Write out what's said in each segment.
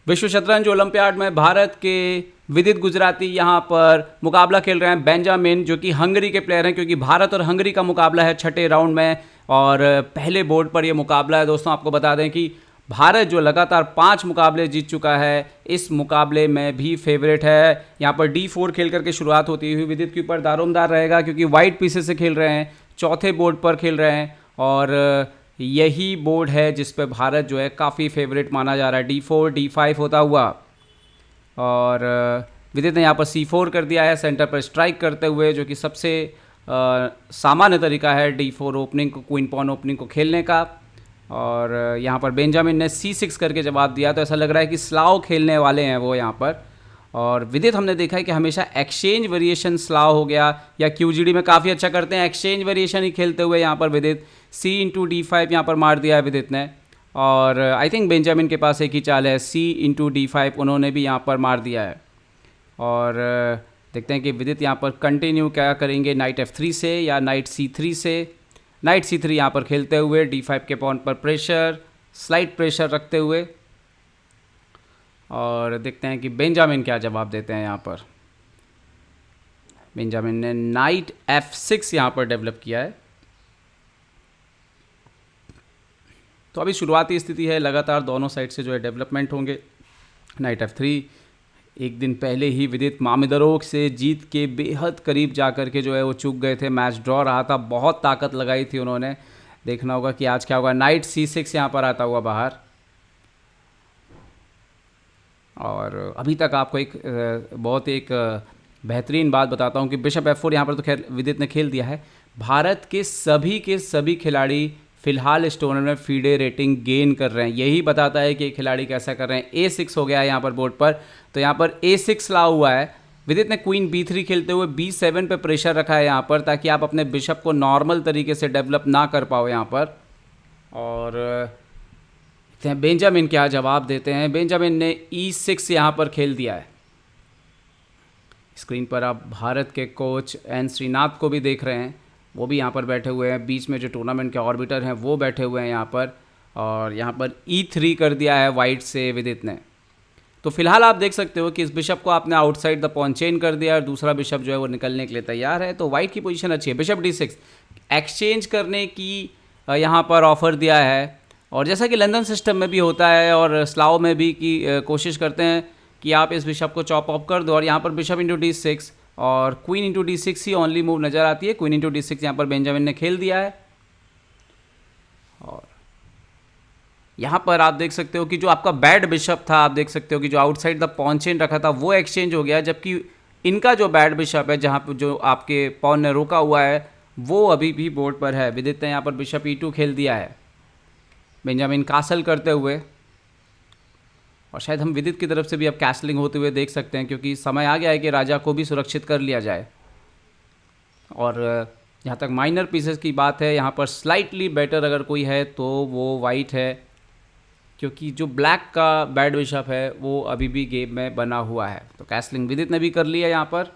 विश्व शतरंज ओलंपियाड में भारत के विदित गुजराती यहाँ पर मुकाबला खेल रहे हैं बेंजामिन, जो कि हंगरी के प्लेयर हैं, क्योंकि भारत और हंगरी का मुकाबला है छठे राउंड में। और पहले बोर्ड पर ये मुकाबला है। दोस्तों आपको बता दें कि भारत जो लगातार 5 मुकाबले जीत चुका है, इस मुकाबले में भी फेवरेट है। यहाँ पर D4 खेल करके शुरुआत होती हुई विदित के ऊपर दारोमदार रहेगा, क्योंकि वाइट पीसेस से खेल रहे हैं, चौथे बोर्ड पर खेल रहे हैं। और यही बोर्ड है जिस पे भारत जो है काफ़ी फेवरेट माना जा रहा है। D4 D5 होता हुआ, और विदित ने यहाँ पर C4 कर दिया है सेंटर पर स्ट्राइक करते हुए, जो कि सबसे सामान्य तरीका है D4 ओपनिंग को, क्वीन पॉन ओपनिंग को खेलने का। और यहाँ पर बेंजामिन ने C6 करके जवाब दिया, तो ऐसा लग रहा है कि स्लाव खेलने वाले हैं वो यहाँ पर। और विदित हमने देखा है कि हमेशा एक्सचेंज वेरिएशन स्लाव हो गया या QGD में काफ़ी अच्छा करते हैं, एक्सचेंज वेरिएशन ही खेलते हुए यहाँ पर विदित C/D5 यहाँ पर मार दिया है विदित ने। और आई थिंक बेंजामिन के पास एक ही चाल है, C/D5 उन्होंने भी यहाँ पर मार दिया है। और देखते हैं कि विदित यहाँ पर कंटिन्यू क्या करेंगे, नाइट F3 से या नाइट C3 से। नाइट C3 यहाँ पर खेलते हुए D5 के पॉन पर प्रेशर, स्लाइट प्रेशर रखते हुए। और देखते हैं कि बेंजामिन क्या जवाब देते हैं यहाँ पर। बेंजामिन ने नाइट F6 यहाँ पर डेवलप किया है। तो अभी शुरुआती स्थिति है, लगातार दोनों साइड से जो है डेवलपमेंट होंगे। नाइट F3, एक दिन पहले ही विदित मामिदरोव से जीत के बेहद करीब जाकर के जो है वो चूक गए थे, मैच ड्रॉ रहा था, बहुत ताकत लगाई थी उन्होंने। देखना होगा कि आज क्या होगा। नाइट C6 यहाँ पर आता हुआ बाहर। और अभी तक आपको एक बहुत एक बेहतरीन बात बताता हूँ कि बिशप F4 यहाँ पर तो खैर विदित ने खेल दिया है। भारत के सभी खिलाड़ी फिलहाल इस टूर्नामेंट में फीडे रेटिंग गेन कर रहे हैं, यही बताता है कि खिलाड़ी कैसा कर रहे हैं। A6 हो गया है यहाँ पर बोर्ड पर, तो यहाँ पर A6 ला हुआ है। विदित ने क्वीन B3 खेलते हुए B7 पे प्रेशर रखा है यहाँ पर, ताकि आप अपने बिशप को नॉर्मल तरीके से डेवलप ना कर पाओ यहाँ पर। और बेंजामिन क्या जवाब देते हैं। बेंजामिन ने E6 यहाँ पर खेल दिया है। स्क्रीन पर आप भारत के कोच N श्रीनाथ को भी देख रहे हैं, वो भी यहाँ पर बैठे हुए हैं। बीच में जो टूर्नामेंट के ऑर्बिटर हैं वो बैठे हुए हैं यहाँ पर। और यहाँ पर E3 कर दिया है वाइट से विदित ने। तो फिलहाल आप देख सकते हो कि इस बिशप को आपने आउटसाइड द पॉन चेन कर दिया और दूसरा बिशप जो है वो निकलने के लिए तैयार है। तो वाइट की पोजीशन अच्छी है। बिशप D6 एक्सचेंज करने की यहाँ पर ऑफर दिया है, और जैसा कि लंदन सिस्टम में भी होता है और स्लाव में भी कि कोशिश करते हैं कि आप इस बिशप को चॉप ऑफ कर दो। और यहाँ पर बिशप D6 और क्वीन D6 ही ओनली मूव नज़र आती है। क्वीन D6 यहाँ पर बेंजामिन ने खेल दिया है। और यहाँ पर आप देख सकते हो कि जो आपका बैड बिशप था, आप देख सकते हो कि जो आउटसाइड द पॉन चेन रखा था वो एक्सचेंज हो गया, जबकि इनका जो बैड बिशप है, जहाँ पर जो आपके पॉन ने रोका हुआ है, वो अभी भी बोर्ड पर है। विदित ने यहाँ पर बिशप E2 खेल दिया है, बेंजामिन कासल करते हुए। और शायद हम विदित की तरफ से भी अब कैसलिंग होते हुए देख सकते हैं, क्योंकि समय आ गया है कि राजा को भी सुरक्षित कर लिया जाए। और जहाँ तक माइनर पीसेस की बात है, यहाँ पर स्लाइटली बेटर अगर कोई है तो वो वाइट है, क्योंकि जो ब्लैक का बैड बिशप है वो अभी भी गेम में बना हुआ है। तो कैसलिंग विदित ने भी कर लिया यहाँ पर,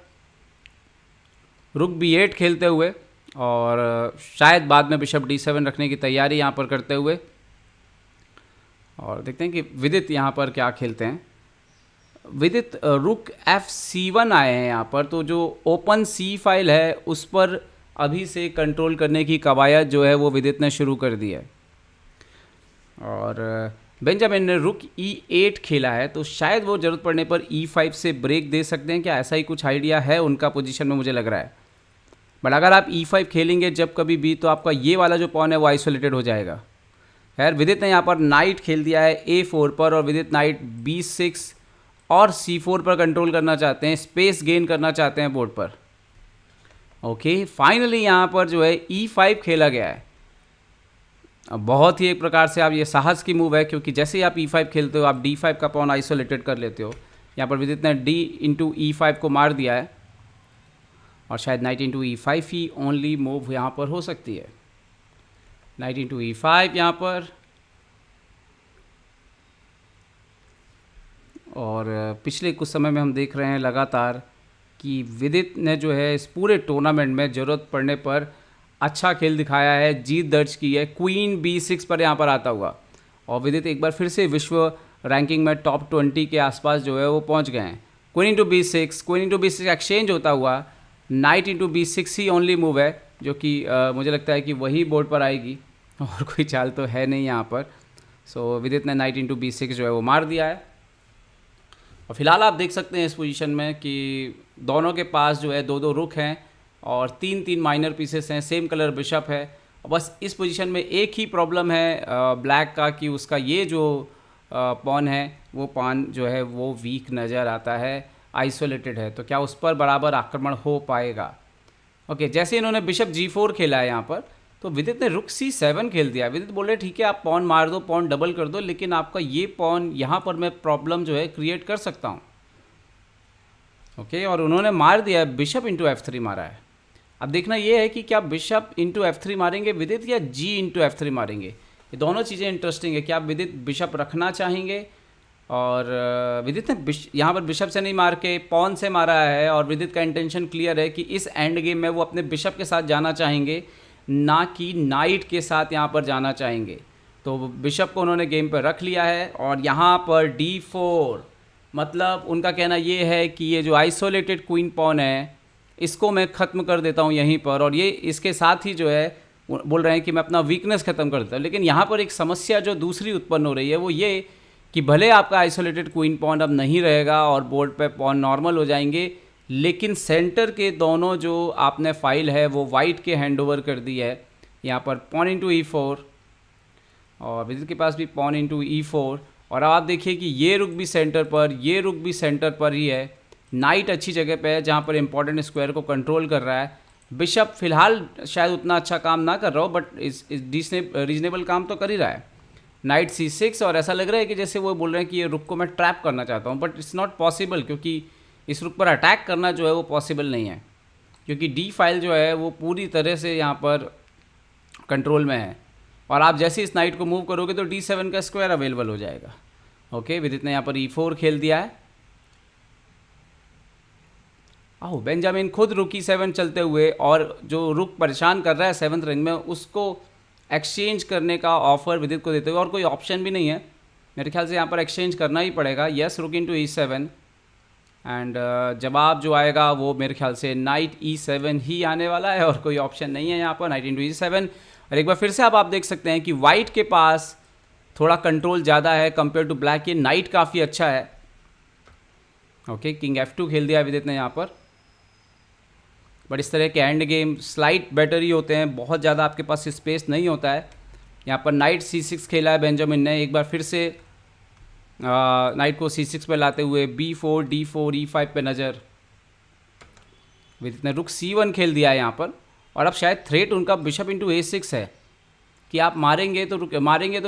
रुक B8 खेलते हुए, और शायद बाद में बिशप D7 रखने की तैयारी यहाँ पर करते हुए। और देखते हैं कि विदित यहाँ पर क्या खेलते हैं। विदित रुक F7 आए हैं यहाँ पर, तो जो ओपन C फाइल है उस पर अभी से कंट्रोल करने की कवायद जो है वो विदित ने शुरू कर दी है। और बेंजामिन ने रुक E8 खेला है, तो शायद वो ज़रूरत पड़ने पर E5 से ब्रेक दे सकते हैं, क्या ऐसा ही कुछ आइडिया है उनका पोजीशन में, मुझे लग रहा है। बट अगर आप E5 खेलेंगे जब कभी भी, तो आपका ये वाला जो पॉन है वो आइसोलेटेड हो जाएगा। खैर विदित ने यहाँ पर नाइट खेल दिया है A4 पर, और विदित नाइट B6 और C4 पर कंट्रोल करना चाहते हैं, स्पेस गेन करना चाहते हैं बोर्ड पर। ओके, फाइनली यहाँ पर जो है E5 खेला गया है। अब बहुत ही एक प्रकार से आप ये साहस की मूव है, क्योंकि जैसे ही आप E5 खेलते हो आप D5 का पॉन आइसोलेटेड कर लेते हो। यहाँ पर विदित ने D/E5 को मार दिया है, और शायद नाइट E5 ही ओनली मूव यहाँ पर हो सकती है। नाइट E5 यहाँ पर। और पिछले कुछ समय में हम देख रहे हैं लगातार कि विदित ने जो है इस पूरे टूर्नामेंट में ज़रूरत पड़ने पर अच्छा खेल दिखाया है, जीत दर्ज की है। क्वीन B6 पर यहाँ पर आता हुआ, और विदित एक बार फिर से विश्व रैंकिंग में टॉप 20 के आसपास जो है वो पहुंच गए हैं। Queen into B6, queen into B6 exchange होता हुआ नाइट इंटू B6 ही ओनली मूव है, जो कि मुझे लगता है कि वही बोर्ड पर आएगी और कोई चाल तो है नहीं यहाँ पर। सो विदित ने नाइट इंटू B6 जो है वो मार दिया है। और फिलहाल आप देख सकते हैं इस पोजीशन में कि दोनों के पास जो है 2-2 रुक हैं और 3-3 माइनर पीसेस हैं, सेम कलर बिशप है। और बस इस पोजीशन में एक ही प्रॉब्लम है ब्लैक का कि उसका ये जो पॉन है वो पॉन जो है वो वीक नज़र आता है, आइसोलेटेड है, तो क्या उस पर बराबर आक्रमण हो पाएगा। ओके, जैसे इन्होंने बिशप G4 खेला है यहाँ पर, तो विदित ने रुक C7 खेल दिया। विदित बोल रहे ठीक है आप पॉन मार दो, पॉन डबल कर दो, लेकिन आपका ये पॉन यहाँ पर मैं प्रॉब्लम जो है क्रिएट कर सकता हूँ। ओके, और उन्होंने मार दिया है, बिशप इंटू F3 मारा है। अब देखना ये है कि क्या बिशप इंटू F3 मारेंगे विदित या G इंटू F3 मारेंगे। ये दोनों चीज़ें इंटरेस्टिंग है। क्या विदित बिशप रखना चाहेंगे, और विदित ने यहाँ पर बिशप से नहीं मार के पॉन से मारा है, और विदित का इंटेंशन क्लियर है कि इस एंड गेम में वो अपने बिशप के साथ जाना चाहेंगे, ना कि नाइट के साथ यहाँ पर जाना चाहेंगे। तो बिशप को उन्होंने गेम पर रख लिया है और यहाँ पर D4, मतलब उनका कहना ये है कि ये जो आइसोलेटेड क्वीन पॉन है इसको मैं ख़त्म कर देता हूँ यहीं पर, और ये इसके साथ ही जो है बोल रहे हैं कि मैं अपना वीकनेस ख़त्म कर देता हूँ। लेकिन यहाँ पर एक समस्या जो दूसरी उत्पन्न हो रही है वो ये कि भले आपका आइसोलेटेड क्वीन पॉन अब नहीं रहेगा और बोर्ड पे पॉन नॉर्मल हो जाएंगे, लेकिन सेंटर के दोनों जो आपने फाइल है वो वाइट के हैंडओवर कर दी है। यहाँ पर पॉन इंटू E4 और विदित के पास भी पॉन इंटू E4, और अब आप देखिए कि ये रुक भी सेंटर पर, ये रुक भी सेंटर पर ही है। नाइट अच्छी जगह पे है जहाँ पर इंपॉर्टेंट स्क्वायर को कंट्रोल कर रहा है। बिशप फिलहाल शायद उतना अच्छा काम ना कर रहा हो, बट इस रीजनेबल काम तो कर ही रहा है। नाइट C6, और ऐसा लग रहा है कि जैसे वो बोल रहे हैं कि ये रुक को मैं ट्रैप करना चाहता हूँ, बट इट्स नॉट पॉसिबल, क्योंकि इस रुक पर अटैक करना जो है वो पॉसिबल नहीं है, क्योंकि D फाइल जो है वो पूरी तरह से यहाँ पर कंट्रोल में है। और आप जैसे इस नाइट को मूव करोगे तो D7 का स्क्वायर अवेलेबल हो जाएगा। ओके, विदित ने यहाँ पर E4 खेल दिया है। आओ बेंजामिन खुद रुक E7 चलते हुए, और जो रुक परेशान कर रहा है 7th रेंज में उसको एक्सचेंज करने का ऑफर विदित को देते हुए, और कोई ऑप्शन भी नहीं है मेरे ख्याल से, यहाँ पर एक्सचेंज करना ही पड़ेगा। यस, रुक इंटू E7, एंड जवाब जो आएगा वो मेरे ख्याल से नाइट E7 ही आने वाला है, और कोई ऑप्शन नहीं है यहाँ पर। नाइट इंटू E7, और एक बार फिर से आप देख सकते हैं कि वाइट के पास थोड़ा कंट्रोल ज़्यादा है कंपेयर टू ब्लैक। ये नाइट काफ़ी अच्छा है। ओके, किंग F2 खेल दिया विदित ने यहाँ पर, बट इस तरह के एंड गेम स्लाइट बेटर ही होते हैं, बहुत ज़्यादा आपके पास स्पेस नहीं होता है। यहाँ पर नाइट C6 खेला है बेंजामिन ने, एक बार फिर से नाइट को C6 पे लाते हुए B4, D4, E5 पे नज़र। विदित ने रुक C1 खेल दिया है यहाँ पर, और अब शायद थ्रेट उनका बिशप इंटू A6 है कि आप मारेंगे तो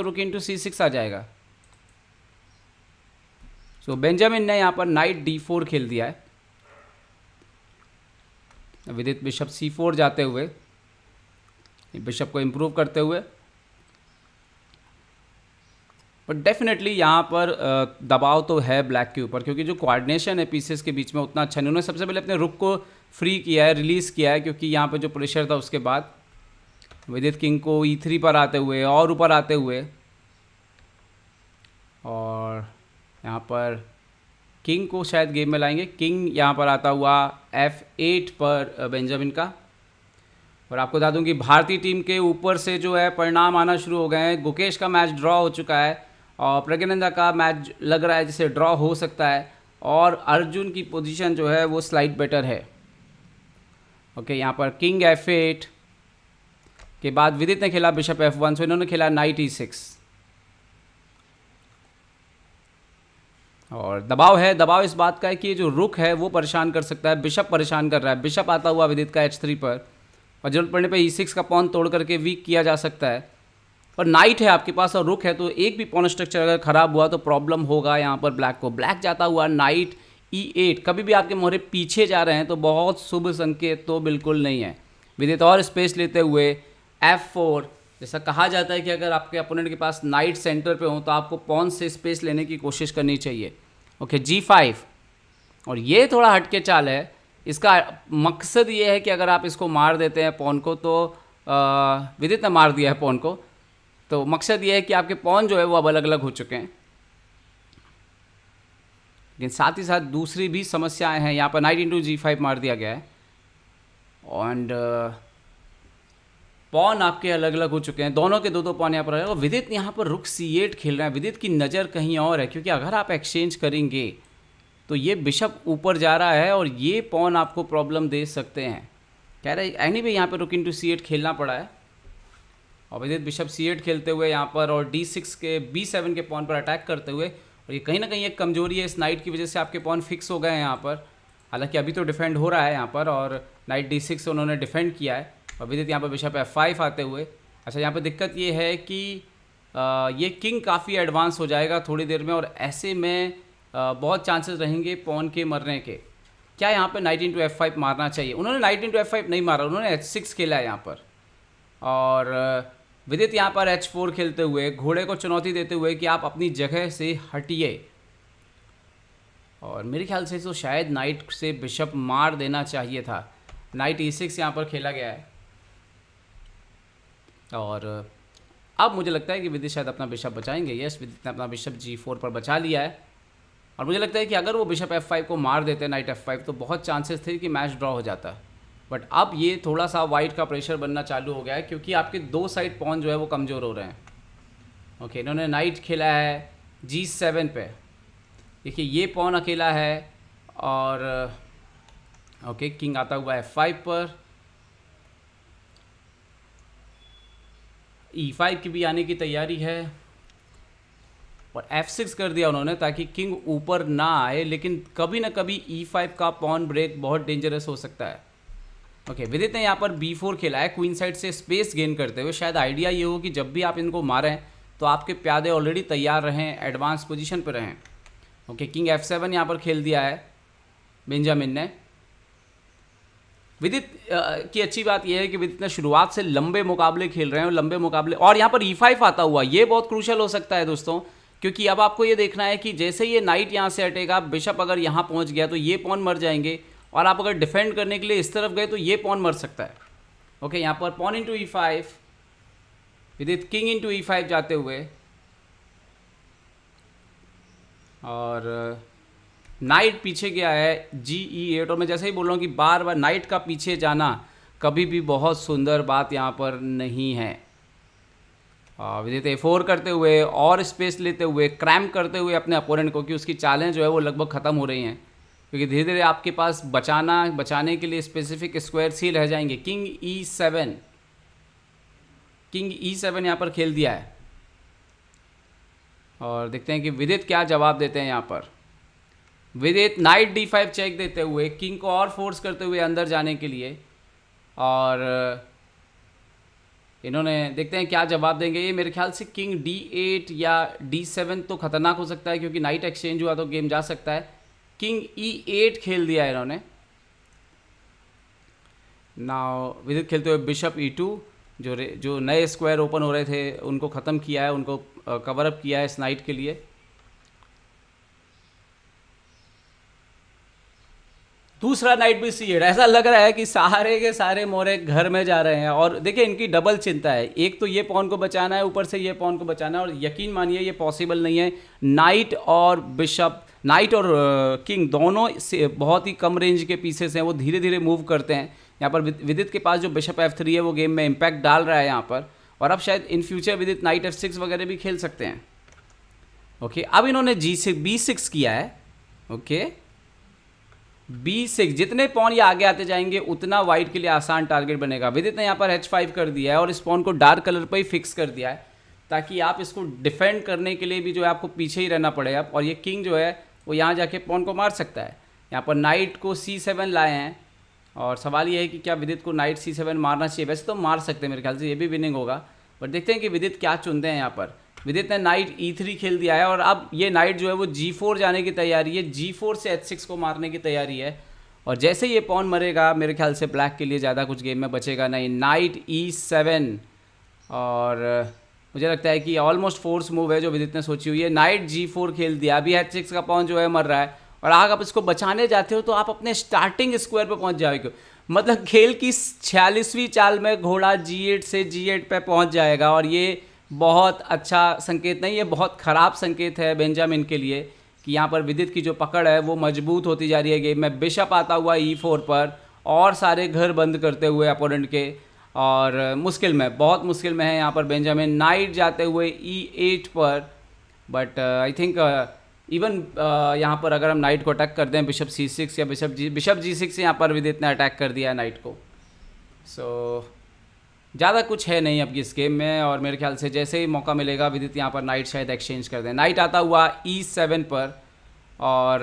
रुक इंटू C6 आ जाएगा। सो बेंजामिन ने यहाँ पर नाइट D4 खेल दिया है, विदित बिशप C4 जाते हुए, बिशप को इम्प्रूव करते हुए। बट डेफिनेटली यहाँ पर दबाव तो है ब्लैक के ऊपर, क्योंकि जो कोऑर्डिनेशन है पीसेस के बीच में उतना अच्छा नहीं। उन्होंने सबसे पहले अपने रुक को फ्री किया है, रिलीज़ किया है, क्योंकि यहाँ पर जो प्रेशर था उसके बाद विदित किंग को E3 पर आते हुए और ऊपर आते हुए, और यहाँ पर किंग को शायद गेम में लाएंगे। किंग यहाँ पर आता हुआ F8 पर बेंजामिन का। और आपको बता दूं कि भारतीय टीम के ऊपर से जो है परिणाम आना शुरू हो गए हैं। गुकेश का मैच ड्रॉ हो चुका है, और प्रज्ञानंदा का मैच लग रहा है जिसे ड्रॉ हो सकता है, और अर्जुन की पोजीशन जो है वो स्लाइड बेटर है। ओके, यहाँ पर किंग F8 के बाद विदित ने खेला बिशप F1, सो इन्होंने खेला नाइट E6, और दबाव है। दबाव इस बात का है कि ये जो रुक है वो परेशान कर सकता है, बिशप परेशान कर रहा है। बिशप आता हुआ विदित का H3 पर, और जरूरत पड़ने पे E6 का पॉन तोड़ करके वीक किया जा सकता है। और नाइट है आपके पास और रुक है, तो एक भी पॉन स्ट्रक्चर अगर ख़राब हुआ तो प्रॉब्लम होगा यहाँ पर ब्लैक को। ब्लैक जाता हुआ नाइट E8, कभी भी आपके मोहरे पीछे जा रहे हैं तो बहुत शुभ संकेत तो बिल्कुल नहीं है। विदित और स्पेस लेते हुए F4, जैसा कहा जाता है कि अगर आपके अपोनेंट के पास नाइट सेंटर पे हो तो आपको पॉन से स्पेस लेने की कोशिश करनी चाहिए। ओके, G5, और ये थोड़ा हटके चाल है। इसका मकसद ये है कि अगर आप इसको मार देते हैं पॉन को, तो विदित ने मार दिया है पॉन को, तो मकसद ये है कि आपके पॉन जो है वो अब अलग अलग हो चुके हैं। लेकिन साथ ही साथ दूसरी भी समस्याएं हैं। यहाँ पर नाइट इंटू G5 मार दिया गया है एंड पॉन आपके अलग अलग हो चुके हैं, दोनों के दो दो पॉन यहाँ पर और विदित यहाँ पर रुक C8 खेल रहे हैं। विदित की नज़र कहीं और है, क्योंकि अगर आप एक्सचेंज करेंगे तो ये बिशप ऊपर जा रहा है और ये पॉन आपको प्रॉब्लम दे सकते हैं। कह रहे एनीवे यहाँ पर रुक इंटू C8 खेलना पड़ा है और विदित बिशप C8 खेलते हुए यहाँ पर और D6 के B7 के पॉन पर अटैक करते हुए, और ये कहीं ना कहीं एक कमजोरी है, इस नाइट की वजह से आपके पॉन फिक्स हो गए हैं यहाँ पर। हालांकि अभी तो डिफेंड हो रहा है यहाँ पर और नाइट D6 से उन्होंने डिफेंड किया है और विदित यहाँ पर बिशप F5 आते हुए। अच्छा, यहाँ पर दिक्कत ये है कि ये किंग काफ़ी एडवांस हो जाएगा थोड़ी देर में और ऐसे में बहुत चांसेस रहेंगे पॉन के मरने के। क्या यहाँ पे नाइट इंटू F5 मारना चाहिए? उन्होंने नाइट इंटू F5 नहीं मारा, उन्होंने H6 खेला है यहाँ पर और विदित यहाँ पर H4 खेलते हुए घोड़े को चुनौती देते हुए कि आप अपनी जगह से हटिए, और मेरे ख्याल से तो शायद नाइट से बिशप मार देना चाहिए था। नाइट E6 यहाँ पर खेला गया है और अब मुझे लगता है कि विदित शायद अपना बिशप बचाएंगे। यस, विदित ने अपना बिशप G4 पर बचा लिया है और मुझे लगता है कि अगर वो बिशप F5 को मार देते नाइट F5 तो बहुत चांसेस थे कि मैच ड्रॉ हो जाता। बट अब ये थोड़ा सा वाइट का प्रेशर बनना चालू हो गया है क्योंकि आपके दो साइड पॉन जो है वो कमज़ोर हो रहे हैं। ओके, इन्होंने नाइट खेला है G7 पे, देखिए ये पॉन अकेला है और ओके किंग आता हुआ F5 पर, E5 की भी आने की तैयारी है और F6 कर दिया उन्होंने ताकि किंग ऊपर ना आए, लेकिन कभी ना कभी E5 का पॉन ब्रेक बहुत डेंजरस हो सकता है। ओके, विदित ने यहाँ पर B4 खेला है क्वीन साइड से स्पेस गेन करते हुए। शायद आइडिया ये हो कि जब भी आप इनको मारें तो आपके प्यादे ऑलरेडी तैयार रहें, एडवांस पोजीशन पर रहें। ओके, किंग F7 यहाँ पर खेल दिया है बेंजामिन ने। विदित की अच्छी बात यह है कि विदित ने शुरुआत से लंबे मुकाबले खेल रहे हैं और लंबे मुकाबले, और यहाँ पर E5 आता हुआ ये बहुत क्रूशल हो सकता है दोस्तों, क्योंकि अब आपको ये देखना है कि जैसे ये नाइट यहाँ से हटेगा, बिशप अगर यहाँ पहुँच गया तो ये पॉन मर जाएंगे और आप अगर डिफेंड करने के लिए इस तरफ गए तो ये पॉन मर सकता है। ओके, यहाँ पर पॉन इंटू E5, विदित किंग इंटू E5 जाते हुए और नाइट पीछे गया है GE8, और मैं जैसे ही बोल रहा हूँ कि बार बार नाइट का पीछे जाना कभी भी बहुत सुंदर बात यहाँ पर नहीं है। विदित A4 करते हुए और स्पेस लेते हुए, क्रैम्प करते हुए अपने अपोनेंट को, कि उसकी चालें जो है वो लगभग ख़त्म हो रही हैं, क्योंकि धीरे धीरे आपके पास बचाने के लिए स्पेसिफिक स्क्वायर्स ही रह जाएंगे। किंग E7 यहाँ पर खेल दिया है और देखते हैं कि विदित क्या जवाब देते हैं। यहाँ पर विदित नाइट D5 चेक देते हुए किंग को और फोर्स करते हुए अंदर जाने के लिए, और इन्होंने देखते हैं क्या जवाब देंगे। ये मेरे ख्याल से किंग D8 या D7 तो खतरनाक हो सकता है क्योंकि नाइट एक्सचेंज हुआ तो गेम जा सकता है। किंग E8 खेल दिया है इन्होंने। नाउ विदित खेलते हुए बिशप E2, जो नए स्क्वायर ओपन हो रहे थे उनको ख़त्म किया है, उनको कवर अप किया है इस नाइट के लिए। दूसरा नाइट भी C8, ऐसा लग रहा है कि सारे के सारे मोरे घर में जा रहे हैं। और देखिए इनकी डबल चिंता है, एक तो ये पॉन को बचाना है, ऊपर से ये पॉन को बचाना है, और यकीन मानिए ये पॉसिबल नहीं है। नाइट और किंग दोनों से बहुत ही कम रेंज के पीसेस हैं, वो धीरे धीरे मूव करते हैं। यहाँ पर विदित के पास जो बिशप F3 है वो गेम में इम्पैक्ट डाल रहा है यहाँ पर, और अब शायद इन फ्यूचर विदित नाइट F6 वगैरह भी खेल सकते हैं। ओके, अब इन्होंने B6 किया है। ओके, B6, जितने पॉन ये आगे आते जाएंगे उतना वाइट के लिए आसान टारगेट बनेगा। विदित ने यहाँ पर H5 कर दिया है और इस पॉन को डार्क कलर पर ही फिक्स कर दिया है ताकि आप इसको डिफेंड करने के लिए भी जो है आपको पीछे ही रहना पड़ेगा, और ये किंग जो है वो यहाँ जाके पॉन को मार सकता है। यहाँ पर नाइट को C7 लाए हैं और सवाल ये है कि क्या विदित को नाइट C7 मारना चाहिए। वैसे तो मार सकते हैं, मेरे ख्याल से ये भी विनिंग होगा, बट देखते हैं कि विदित क्या चुनते हैं। यहाँ पर विदित ने नाइट E3 खेल दिया है और अब ये नाइट जो है वो G4 जाने की तैयारी है, G4 से H6 को मारने की तैयारी है, और जैसे ये पॉन मरेगा मेरे ख्याल से ब्लैक के लिए ज़्यादा कुछ गेम में बचेगा नहीं। नाइट E7, और मुझे लगता है कि ऑलमोस्ट फोर्स मूव है जो विदित ने सोची हुई है। नाइट G4 खेल दिया, अभी H6 का पॉन जो है मर रहा है, और अगर आप इसको बचाने जाते हो तो आप अपने स्टार्टिंग स्क्वायर पे पहुंच जाओगे। मतलब खेल की 46वीं चाल में घोड़ा G8 से G8 पे पहुंच जाएगा, और ये बहुत अच्छा संकेत नहीं, ये बहुत ख़राब संकेत है बेंजामिन के लिए कि यहाँ पर विदित की जो पकड़ है वो मजबूत होती जा रही है गेम में। बिशप आता हुआ E4 पर और सारे घर बंद करते हुए अपोनेंट के, और मुश्किल में, बहुत मुश्किल में है यहाँ पर बेंजामिन। नाइट जाते हुए E8 पर, बट आई थिंक इवन यहाँ पर अगर हम नाइट को अटैक कर दें बिशप C6 या बिशप G6 से यहाँ पर विदित ने अटैक कर दिया है नाइट को। सो ज़्यादा कुछ है नहीं अब इस गेम में, और मेरे ख्याल से जैसे ही मौका मिलेगा विदित यहाँ पर नाइट शायद एक्सचेंज कर दें। नाइट आता हुआ E7 पर, और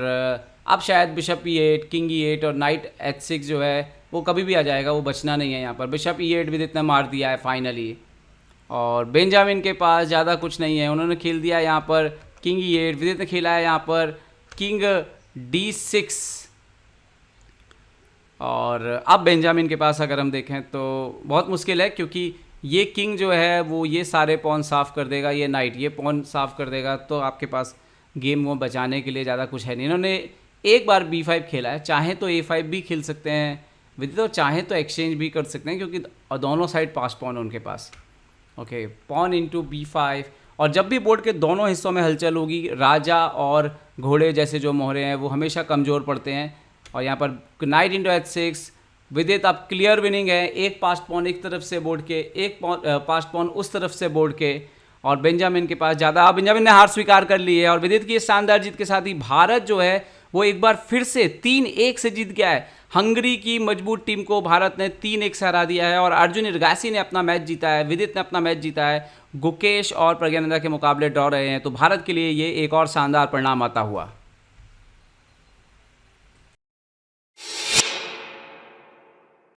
अब शायद बिशप E8, किंग E8 और नाइट H6 जो है वो कभी भी आ जाएगा, वो बचना नहीं है यहाँ पर। बिशप E8 विदित ने मार दिया है फाइनली, और बेंजामिन के पास ज़्यादा कुछ नहीं है। उन्होंने खेल दिया यहाँ पर किंग E8, विदित ने खेला है यहाँ पर किंग D6, और अब बेंजामिन के पास अगर हम देखें तो बहुत मुश्किल है, क्योंकि ये किंग जो है वो ये सारे पॉन साफ़ कर देगा, ये नाइट ये पॉन साफ़ कर देगा, तो आपके पास गेम वो बचाने के लिए ज़्यादा कुछ है नहीं। इन्होंने एक बार B5 खेला है, चाहे तो A5 भी खेल सकते हैं विदित, और चाहे तो एक्सचेंज भी कर सकते हैं, क्योंकि दोनों साइड पास पॉन उनके पास। ओके, पॉन इंटू B5, और जब भी बोर्ड के दोनों हिस्सों में हलचल होगी, राजा और घोड़े जैसे जो मोहरे हैं वो हमेशा कमज़ोर पड़ते हैं। और यहाँ पर नाइट इंटू H6, विदित अब क्लियर विनिंग है, एक पास्ट पॉन एक तरफ से बोर्ड के, एक पास्ट पॉन उस तरफ से बोर्ड के, और बेंजामिन के पास ज़्यादा। बेंजामिन ने हार स्वीकार कर ली है, और विदित की इस शानदार जीत के साथ ही भारत जो है वो एक बार फिर से 3-1 से जीत गया है। हंगरी की मजबूत टीम को भारत ने 3-1 से हरा दिया है, और अर्जुन इरगासी ने अपना मैच जीता है, विदित ने अपना मैच जीता है। गुकेश और प्रज्ञानंदा के मुकाबले ड्रॉ रहे हैं, तो भारत के लिए ये एक और शानदार परिणाम आता हुआ।